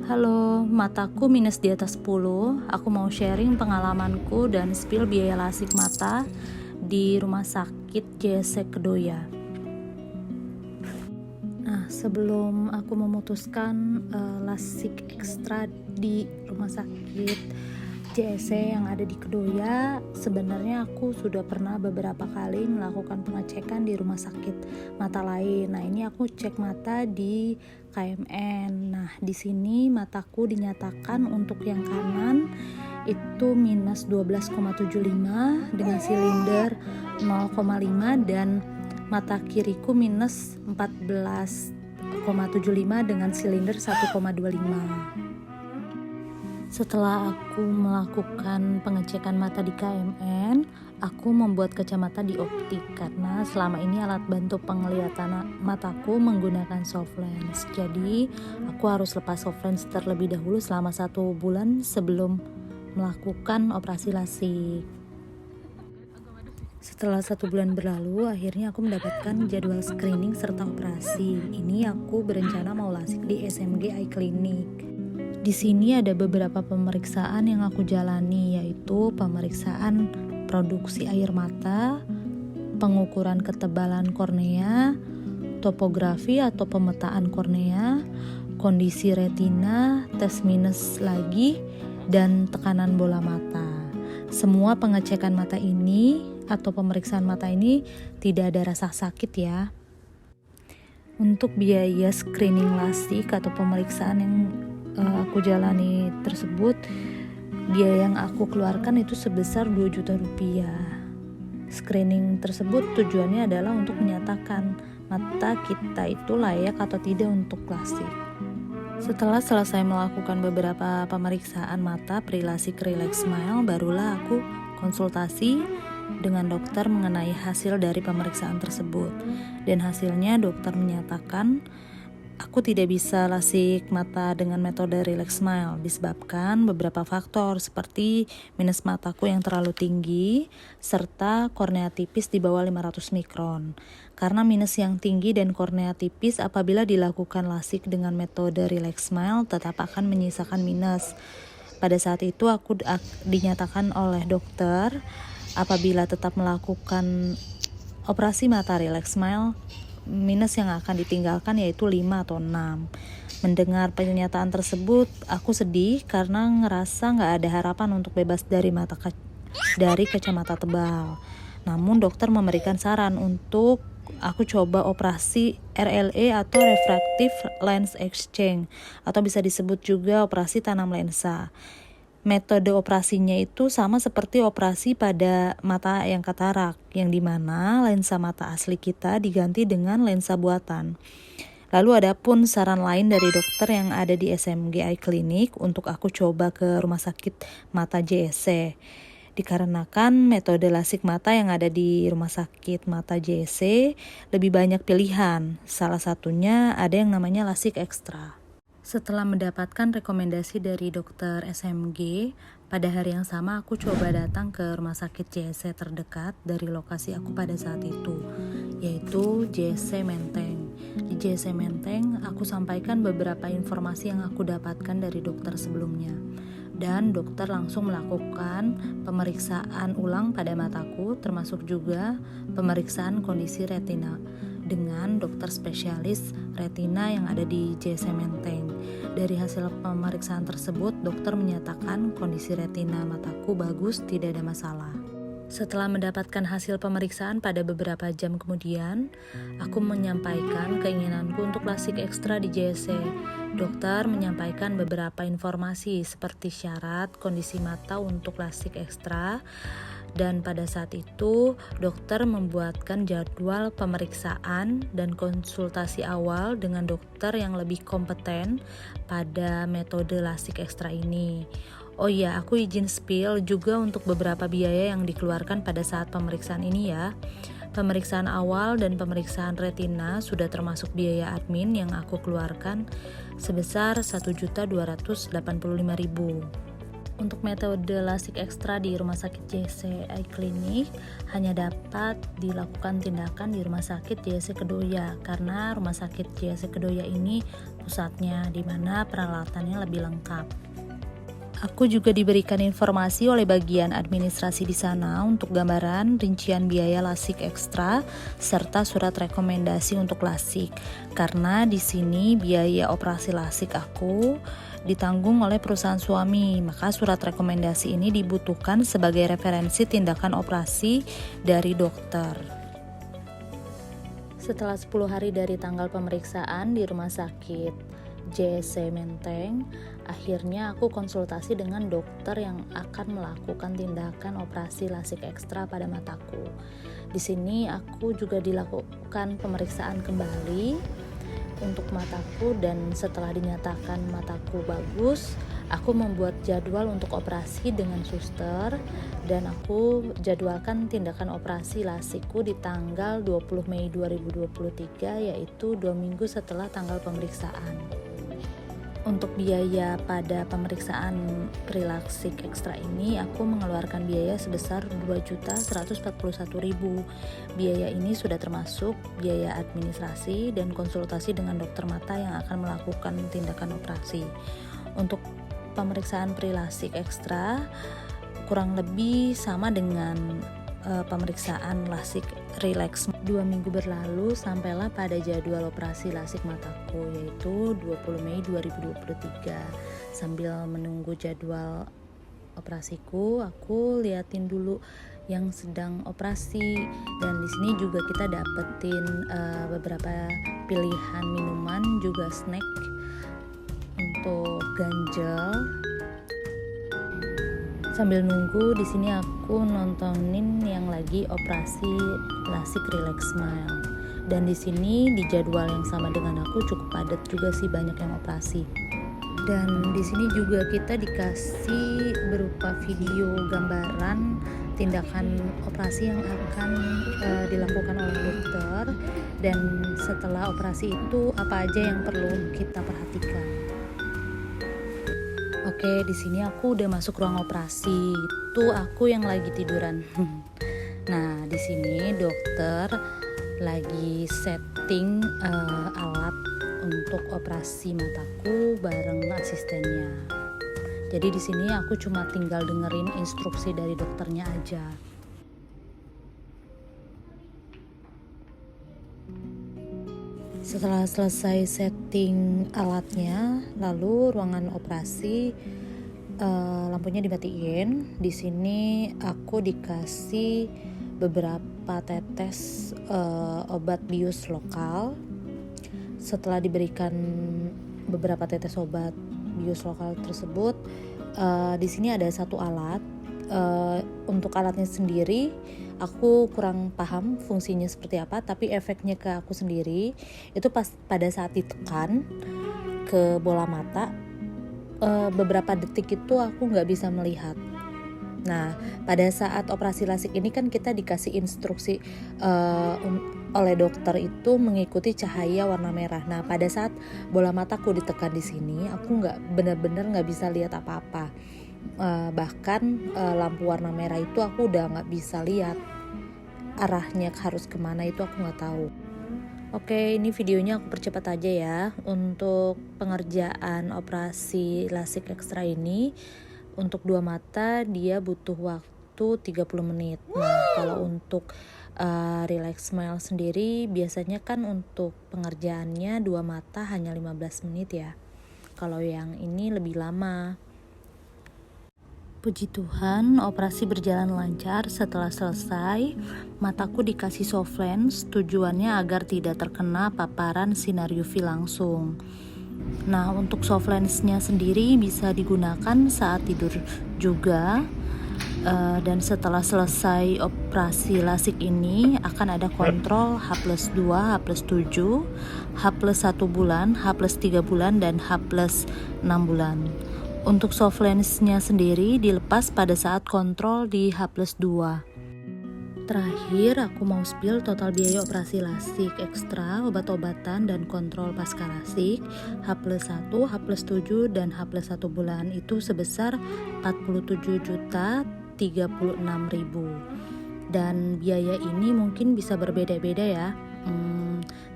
Halo, mataku minus di atas 10. Aku mau sharing pengalamanku dan spill biaya lasik mata di rumah sakit JSC Kedoya. Nah, sebelum aku memutuskan lasik ekstra di rumah sakit JSC yang ada di Kedoya, sebenarnya aku sudah pernah beberapa kali melakukan pengecekan di rumah sakit mata lain. Nah, ini aku cek mata di KMN. Nah, di sini mataku dinyatakan untuk yang kanan itu minus 12,75 dengan silinder 0,5 dan mata kiriku minus 14,75 dengan silinder 1,25. Setelah aku melakukan pengecekan mata di KMN, aku membuat kacamata di optik karena selama ini alat bantu penglihatan mataku menggunakan soft lens. Jadi, aku harus lepas soft lens terlebih dahulu selama 1 bulan sebelum melakukan operasi lasik. Setelah 1 bulan berlalu, akhirnya aku mendapatkan jadwal screening serta operasi. Ini aku berencana mau lasik di SMG Eye Clinic. Di sini ada beberapa pemeriksaan yang aku jalani, yaitu pemeriksaan produksi air mata, pengukuran ketebalan kornea, topografi atau pemetaan kornea, kondisi retina, tes minus lagi, dan tekanan bola mata. Semua pengecekan mata ini atau pemeriksaan mata ini tidak ada rasa sakit ya. Untuk biaya screening lasik atau pemeriksaan yang aku jalani tersebut, biaya yang aku keluarkan itu sebesar 2 juta rupiah. Screening tersebut tujuannya adalah untuk menyatakan mata kita itu layak atau tidak untuk lasik. Setelah selesai melakukan beberapa pemeriksaan mata pre-lasik Relax Smile, barulah aku konsultasi dengan dokter mengenai hasil dari pemeriksaan tersebut. Dan hasilnya dokter menyatakan aku tidak bisa lasik mata dengan metode Relax Smile disebabkan beberapa faktor seperti minus mataku yang terlalu tinggi serta kornea tipis di bawah 500 mikron. Karena minus yang tinggi dan kornea tipis apabila dilakukan lasik dengan metode Relax Smile tetap akan menyisakan minus. Pada saat itu aku dinyatakan oleh dokter apabila tetap melakukan operasi mata Relax Smile, minus yang akan ditinggalkan yaitu 5 atau 6. Mendengar pernyataan tersebut, aku sedih karena ngerasa gak ada harapan untuk bebas dari kacamata tebal. Namun dokter memberikan saran untuk aku coba operasi RLE atau Refractive Lens Exchange atau bisa disebut juga operasi tanam lensa. Metode operasinya itu sama seperti operasi pada mata yang katarak, yang dimana lensa mata asli kita diganti dengan lensa buatan. Lalu ada pun saran lain dari dokter yang ada di SMG Eye Clinic untuk aku coba ke rumah sakit mata JSC. Dikarenakan metode lasik mata yang ada di rumah sakit mata JSC lebih banyak pilihan. Salah satunya ada yang namanya lasik ekstra. Setelah mendapatkan rekomendasi dari dokter SMG, pada hari yang sama aku coba datang ke rumah sakit JSC terdekat dari lokasi aku pada saat itu, yaitu JSC Menteng. Di JSC Menteng, aku sampaikan beberapa informasi yang aku dapatkan dari dokter sebelumnya. Dan dokter langsung melakukan pemeriksaan ulang pada mataku, termasuk juga pemeriksaan kondisi retina dengan dokter spesialis retina yang ada di JSC Menteng. Dari hasil pemeriksaan tersebut, dokter menyatakan kondisi retina mataku bagus, tidak ada masalah. Setelah mendapatkan hasil pemeriksaan pada beberapa jam kemudian, aku menyampaikan keinginanku untuk lasik ekstra di JSC. Dokter menyampaikan beberapa informasi seperti syarat kondisi mata untuk lasik ekstra. Dan pada saat itu, dokter membuatkan jadwal pemeriksaan dan konsultasi awal dengan dokter yang lebih kompeten pada metode lasik ekstra ini. Oh iya, aku izin spill juga untuk beberapa biaya yang dikeluarkan pada saat pemeriksaan ini ya. Pemeriksaan awal dan pemeriksaan retina sudah termasuk biaya admin yang aku keluarkan sebesar 1.285.000. Untuk metode lasik ekstra di Rumah Sakit JC Eye Clinic hanya dapat dilakukan tindakan di Rumah Sakit JC Kedoya, karena Rumah Sakit JC Kedoya ini pusatnya, di mana peralatannya lebih lengkap. Aku juga diberikan informasi oleh bagian administrasi di sana untuk gambaran rincian biaya lasik ekstra serta surat rekomendasi untuk lasik. Karena di sini biaya operasi lasik aku ditanggung oleh perusahaan suami, maka surat rekomendasi ini dibutuhkan sebagai referensi tindakan operasi dari dokter. Setelah 10 hari dari tanggal pemeriksaan di Rumah Sakit JC Menteng, akhirnya aku konsultasi dengan dokter yang akan melakukan tindakan operasi lasik ekstra pada mataku. Di sini aku juga dilakukan pemeriksaan kembali untuk mataku, dan setelah dinyatakan mataku bagus, aku membuat jadwal untuk operasi dengan suster, dan aku jadwalkan tindakan operasi lasikku di tanggal 20 Mei 2023, yaitu 2 minggu setelah tanggal pemeriksaan. Untuk biaya pada pemeriksaan pre-lasik ekstra ini, aku mengeluarkan biaya sebesar 2.141.000. Biaya ini sudah termasuk biaya administrasi dan konsultasi dengan dokter mata yang akan melakukan tindakan operasi. Untuk pemeriksaan pre-lasik ekstra kurang lebih sama dengan pemeriksaan lasik relax. 2 minggu berlalu sampailah pada jadwal operasi lasik mataku, yaitu 20 Mei 2023. Sambil menunggu jadwal operasiku, aku liatin dulu yang sedang operasi, dan di sini juga kita dapetin beberapa pilihan minuman, juga snack untuk ganjel. Sambil nunggu di sini aku nontonin yang lagi operasi lasik relax smile. Dan di sini di jadwal yang sama dengan aku cukup padat juga sih, banyak yang operasi. Dan di sini juga kita dikasih berupa video gambaran tindakan operasi yang akan dilakukan oleh dokter, dan setelah operasi itu apa aja yang perlu kita perhatikan. Oke, di sini aku udah masuk ruang operasi. Itu aku yang lagi tiduran. Nah, di sini dokter lagi setting alat untuk operasi mataku bareng asistennya. Jadi di sini aku cuma tinggal dengerin instruksi dari dokternya aja. Setelah selesai setting alatnya, lalu ruangan operasi lampunya dimatiin. Di sini aku dikasih beberapa tetes obat bius lokal. Setelah diberikan beberapa tetes obat bius lokal tersebut, di sini ada satu alat. Untuk alatnya sendiri aku kurang paham fungsinya seperti apa, tapi efeknya ke aku sendiri itu pada saat ditekan ke bola mata, beberapa detik itu aku nggak bisa melihat. Nah, pada saat operasi lasik ini kan kita dikasih instruksi oleh dokter itu mengikuti cahaya warna merah. Nah, pada saat bola mataku ditekan di sini, aku benar-benar nggak bisa lihat apa-apa. Bahkan lampu warna merah itu aku udah nggak bisa lihat arahnya harus kemana, itu aku nggak tahu. Oke, ini videonya aku percepat aja ya. Untuk pengerjaan operasi lasik ekstra ini untuk 2 mata dia butuh waktu 30 menit. Nah, kalau untuk relax smile sendiri biasanya kan untuk pengerjaannya 2 mata hanya 15 menit ya. Kalau yang ini lebih lama. Puji Tuhan, operasi berjalan lancar. Setelah selesai, mataku dikasih soft lens, tujuannya agar tidak terkena paparan sinar UV langsung. Nah, untuk soft lensnya sendiri bisa digunakan saat tidur juga. Dan setelah selesai operasi lasik ini akan ada kontrol H+2, H+7, H+1 bulan, H+3 bulan, dan H+6 bulan. Untuk soft lensnya sendiri dilepas pada saat kontrol di H+2. Terakhir, aku mau spill total biaya operasi lasik ekstra, obat-obatan, dan kontrol pasca lasik H+1, H+7, dan H+1 bulan itu sebesar 47.036.000. Dan biaya ini mungkin bisa berbeda-beda ya,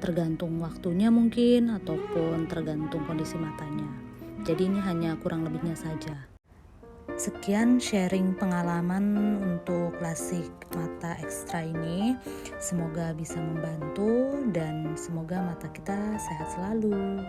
tergantung waktunya mungkin, ataupun tergantung kondisi matanya. Jadi ini hanya kurang lebihnya saja. Sekian sharing pengalaman untuk lasik mata ekstra ini. Semoga bisa membantu dan semoga mata kita sehat selalu.